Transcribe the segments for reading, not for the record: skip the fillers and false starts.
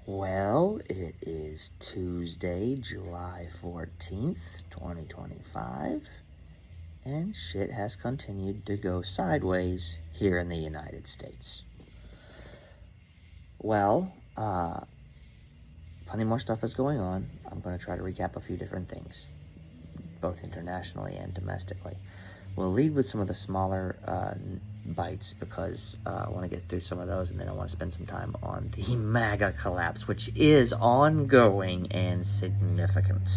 Well, it is Tuesday, July 14th, 2025, and shit has continued to go sideways here in the United States. Well, plenty more stuff is going on. I'm going to try to recap a few different things, both internationally and domestically. We'll lead with some of the smaller bites because I want to get through some of those, and then I want to spend some time on the MAGA collapse, which is ongoing and significant.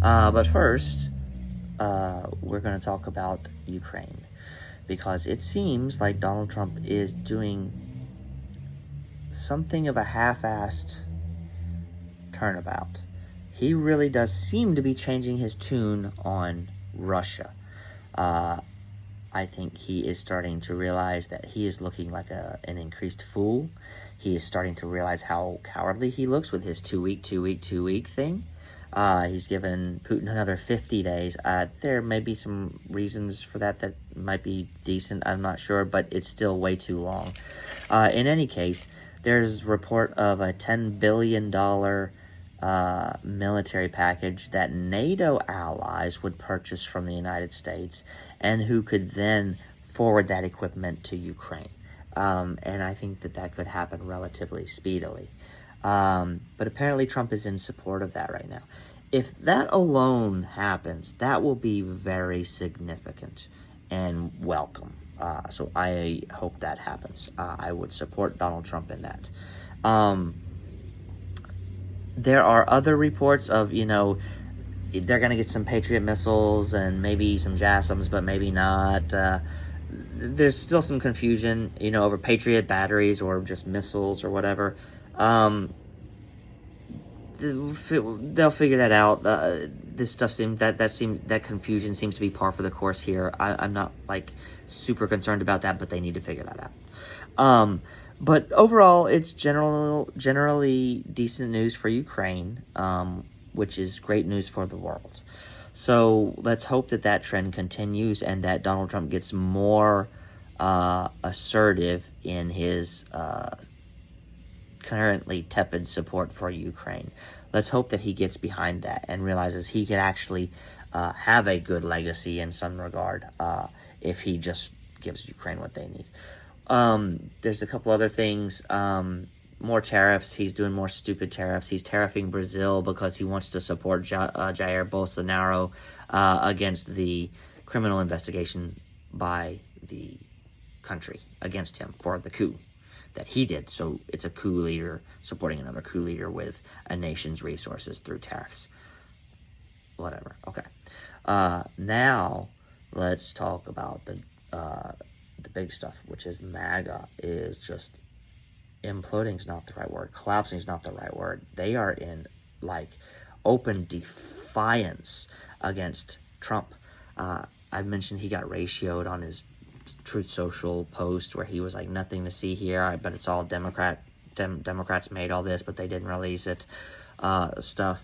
But first, we're going to talk about Ukraine, because it seems like Donald Trump is doing something of a half-assed turnabout. He really does seem to be changing his tune on Russia. I think he is starting to realize that he is looking like an increased fool. He is starting to realize how cowardly he looks with his two week thing. He's given Putin another 50 days. There may be some reasons for that might be decent, I'm not sure, but it's still way too long. In any case, there's report of a $10 billion military package that NATO allies would purchase from the United States, and who could then forward that equipment to Ukraine. And I think that could happen relatively speedily. But apparently Trump is in support of that right now. If that alone happens, that will be very significant and welcome. So I hope that happens. I would support Donald Trump in that. There are other reports of, they're going to get some Patriot missiles and maybe some JASSMs, but maybe not. There's still some confusion, over Patriot batteries or just missiles or whatever. They'll figure that out. This stuff that confusion seems to be par for the course here. I'm not super concerned about that, but they need to figure that out. But overall, it's generally decent news for Ukraine, which is great news for the world. So let's hope that trend continues and that Donald Trump gets more assertive in his currently tepid support for Ukraine. Let's hope that he gets behind that and realizes he could actually have a good legacy in some regard if he just gives Ukraine what they need. There's a couple other things. More tariffs. He's doing more stupid tariffs. He's tariffing Brazil because he wants to support Jair Bolsonaro against the criminal investigation by the country against him for the coup that he did. So it's a coup leader supporting another coup leader with a nation's resources through tariffs. Whatever. Okay. Now let's talk about the big stuff, which is MAGA is just imploding is not the right word. Collapsing is not the right word. They are in open defiance against Trump. I mentioned he got ratioed on his Truth Social post where he was like, nothing to see here. I bet it's all Democrats made all this, but they didn't release it. Stuff.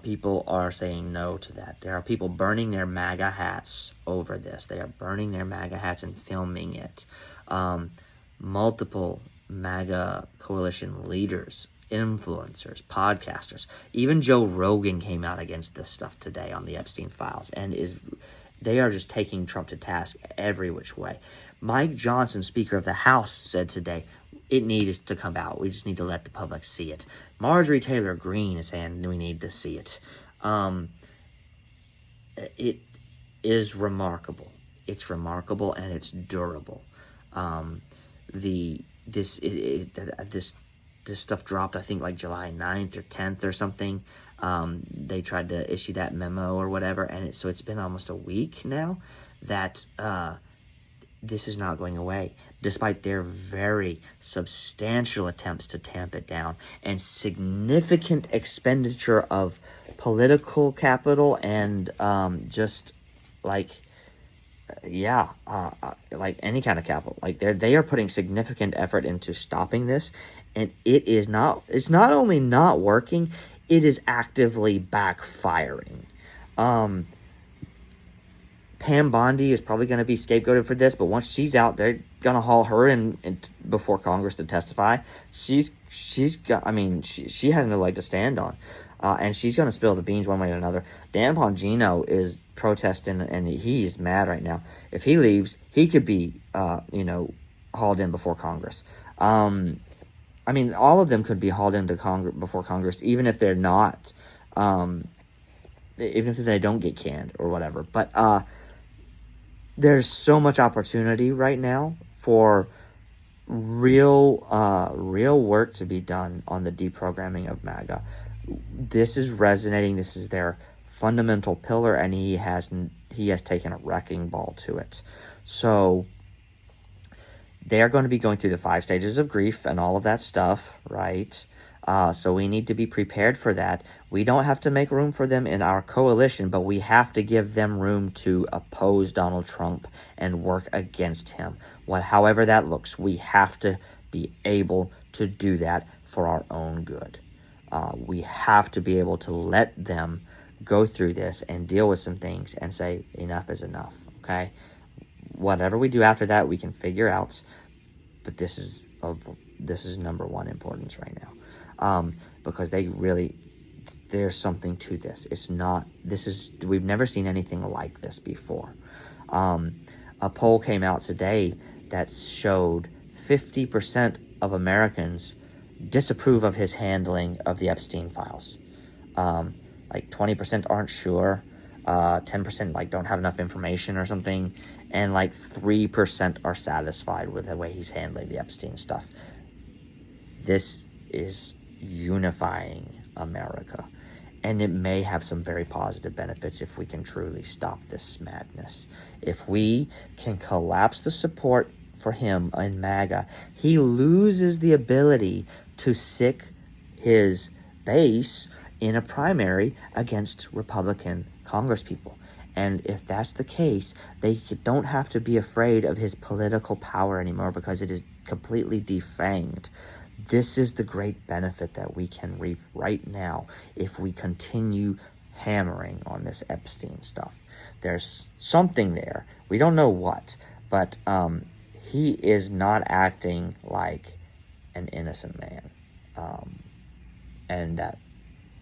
People are saying no to that. There are people burning their MAGA hats over this. They are burning their MAGA hats and filming it. Multiple MAGA coalition leaders, influencers, podcasters, even Joe Rogan came out against this stuff today on the Epstein files, and they are just taking Trump to task every which way. Mike Johnson, Speaker of the House, said today, it needs to come out. We just need to let the public see it. Marjorie Taylor Greene is saying we need to see it. It is remarkable. It's remarkable and it's durable. This stuff dropped, I think, July 9th or 10th or something. They tried to issue that memo or whatever, and so it's been almost a week now that this is not going away, despite their very substantial attempts to tamp it down and significant expenditure of political capital and any kind of capital. They are putting significant effort into stopping this, and it's not only not working, it is actively backfiring. Pam Bondi is probably going to be scapegoated for this, but once she's out, they're going to haul her in before Congress to testify. she's got, I mean, she has no leg to stand on. And she's going to spill the beans one way or another. Dan Bongino is protesting, and he's mad right now. If he leaves, he could be, hauled in before Congress. I mean, all of them could be hauled into before Congress, even if they're not, even if they don't get canned or whatever. But there's so much opportunity right now for real work to be done on the deprogramming of MAGA. This is resonating. This is their fundamental pillar, and he has taken a wrecking ball to it. So they are going to be going through the 5 stages of grief and all of that stuff, right? So we need to be prepared for that. We don't have to make room for them in our coalition, but we have to give them room to oppose Donald Trump and work against him. However that looks, we have to be able to do that for our own good. We have to be able to let them go through this and deal with some things and say enough is enough, okay? Whatever we do after that, we can figure out, but this is number one importance right now, because there's something to this. We've never seen anything like this before. A poll came out today that showed 50% of Americans disapprove of his handling of the Epstein files. Like 20% aren't sure, 10% don't have enough information or something, and 3% are satisfied with the way he's handling the Epstein stuff. This is unifying America, and it may have some very positive benefits if we can truly stop this madness. If we can collapse the support for him in MAGA, he loses the ability to sic his base in a primary against Republican congresspeople. And if that's the case, they don't have to be afraid of his political power anymore, because it is completely defanged. This is the great benefit that we can reap right now if we continue hammering on this Epstein stuff. There's something there. We don't know what, but he is not acting like an innocent man. And that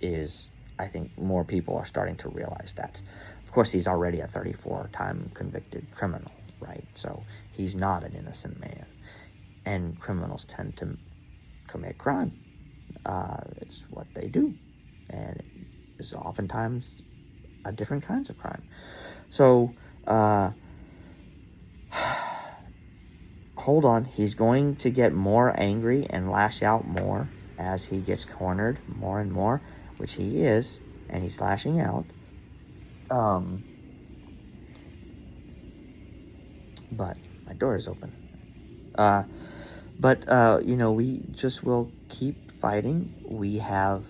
is, I think more people are starting to realize that. Of course, he's already a 34-time convicted criminal, right? So he's not an innocent man. And criminals tend to commit crime. It's what they do. And it's oftentimes different kinds of crime. So, hold on. He's going to get more angry and lash out more as he gets cornered more and more, which he is, and he's lashing out. But my door is open. We just will keep fighting. We have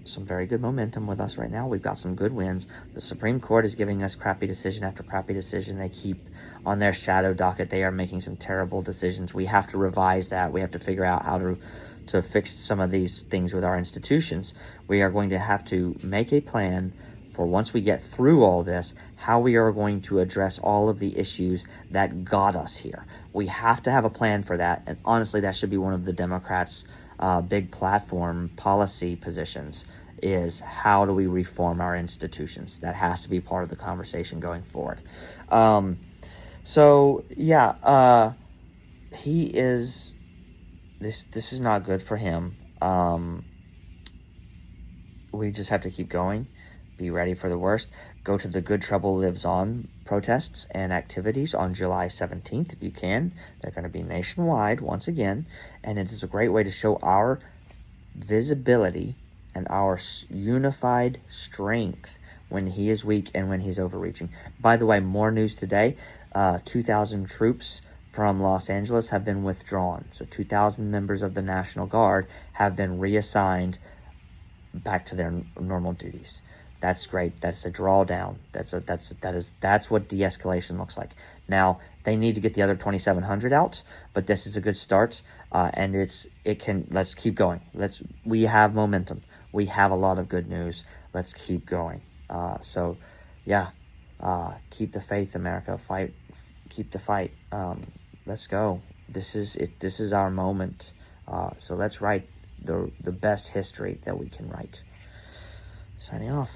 some very good momentum with us right now. We've got some good wins. The Supreme Court is giving us crappy decision after crappy decision. They keep on their shadow docket. They are making some terrible decisions. We have to revise that. We have to figure out how to fix some of these things with our institutions. We are going to have to make a plan for, once we get through all this, how we are going to address all of the issues that got us here. We have to have a plan for that, and honestly, that should be one of the Democrats' big platform policy positions, is how do we reform our institutions? That has to be part of the conversation going forward. He is... This is not good for him. We just have to keep going. Be ready for the worst. Go to the Good Trouble Lives On protests and activities on July 17th if you can. They're going to be nationwide once again, and it is a great way to show our visibility and our unified strength when he is weak and when he's overreaching. By the way, more news today. 2,000 troops from Los Angeles have been withdrawn. So 2,000 members of the National Guard have been reassigned back to their normal duties. That's great. That's a drawdown. That's what de-escalation looks like. Now, they need to get the other 2,700 out, but this is a good start, and let's keep going. We have momentum. We have a lot of good news. Let's keep going. Keep the faith, America. Keep the fight. Let's go. This is it. This is our moment. So let's write the best history that we can write. Signing off.